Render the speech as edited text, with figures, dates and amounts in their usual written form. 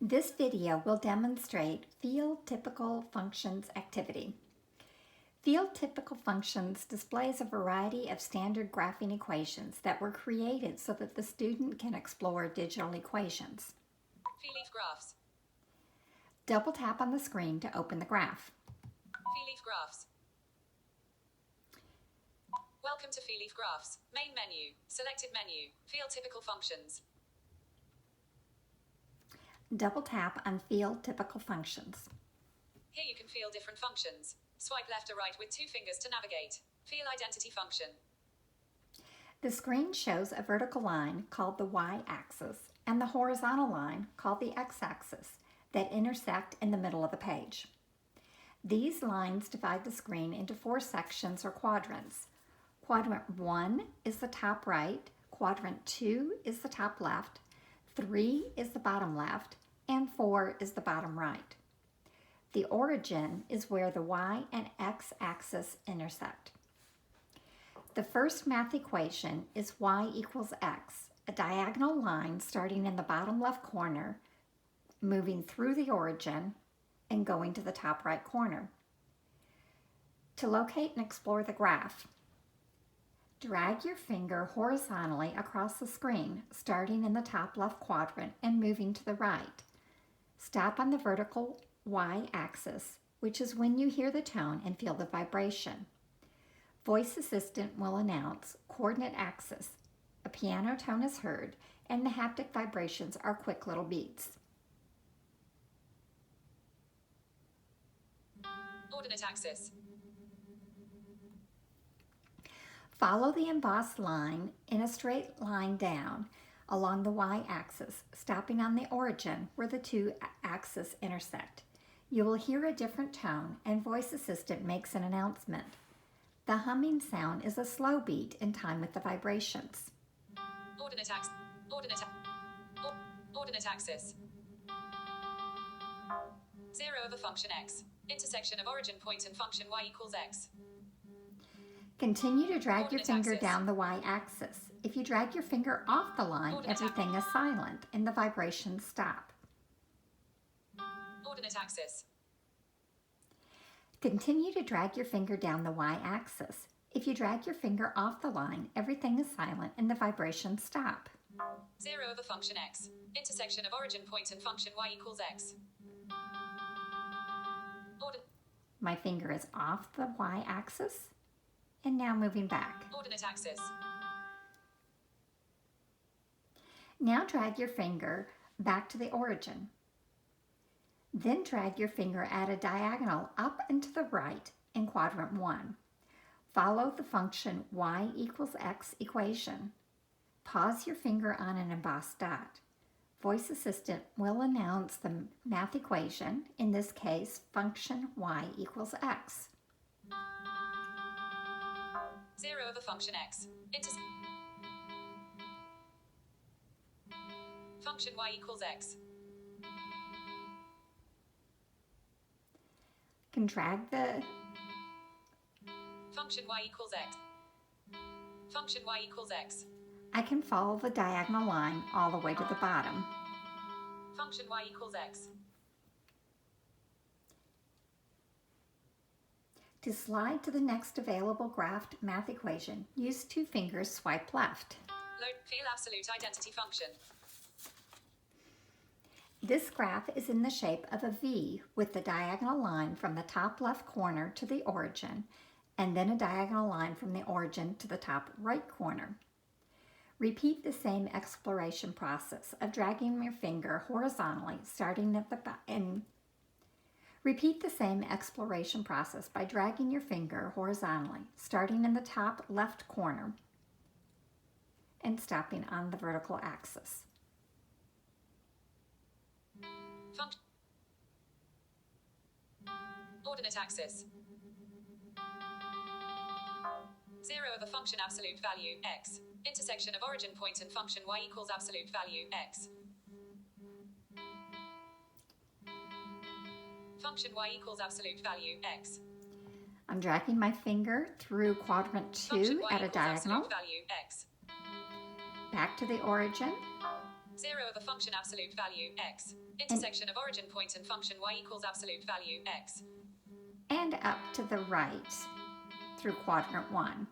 This video will demonstrate field-typical functions activity. Field-typical functions displays a variety of standard graphing equations that were created so that the student can explore digital equations. Phi-leaf graphs. Double tap on the screen to open the graph. Phi-leaf graphs. Welcome to Phi-leaf graphs. Main menu. Selected menu. Field-typical functions. Double tap on field-typical functions. Here you can field different functions. Swipe left or right with 2 fingers to navigate. Field identity function. The screen shows a vertical line called the y-axis and the horizontal line called the x-axis that intersect in the middle of the page. These lines divide the screen into 4 sections or quadrants. Quadrant 1 is the top right, quadrant 2 is the top left, 3 is the bottom left, and 4 is the bottom right. The origin is where the y and x-axis intersect. The first math equation is y equals x, a diagonal line starting in the bottom left corner, moving through the origin, and going to the top right corner. To locate and explore the graph, drag your finger horizontally across the screen, starting in the top left quadrant and moving to the right. Stop on the vertical y-axis, which is when you hear the tone and feel the vibration. Voice Assistant will announce coordinate axis. A piano tone is heard, and the haptic vibrations are quick little beats. Ordinate axis. Follow the embossed line in a straight line down along the y-axis, stopping on the origin where the 2 axes intersect. You will hear a different tone and Voice Assistant makes an announcement. The humming sound is a slow beat in time with the vibrations. Ordinate axis. Ordinate axis. 0 of a function x. Intersection of origin point and function y equals x. Continue to drag your Ordinate finger axis. down the y-axis. If you drag your finger off the line, Ordinate everything is silent and the vibrations stop. Ordinate axis. Continue to drag your finger down the y-axis. If you drag your finger off the line, everything is silent and the vibrations stop. 0 of a function x. Intersection of origin point and function y equals x. My finger is off the y-axis and now moving back. Ordinate axis. Now drag your finger back to the origin. Then drag your finger at a diagonal up and to the right in quadrant 1. Follow the function y equals x equation. Pause your finger on an embossed dot. Voice Assistant will announce the math equation, in this case, function y equals x. 0 of a function x. Function y equals x. Can drag the Function y equals x. Function y equals x. I can follow the diagonal line all the way to the bottom. Function y equals x. To slide to the next available graphed math equation, use 2 fingers, swipe left. Load field absolute identity function. This graph is in the shape of a V with the diagonal line from the top left corner to the origin, and then a diagonal line from the origin to the top right corner. Repeat the same exploration process of dragging your finger horizontally, starting at the Repeat the same exploration process by dragging your finger horizontally, starting in the top left corner and stopping on the vertical axis. Ordinate axis. 0 of a function absolute value x. Intersection of origin point and function y equals absolute value x. Function y equals absolute value x. I'm dragging my finger through quadrant 2 Function y at a equals diagonal, absolute value x. back to the origin, 0 of a function absolute value x. Intersection of origin point and function y equals absolute value x. And up to the right through quadrant 1.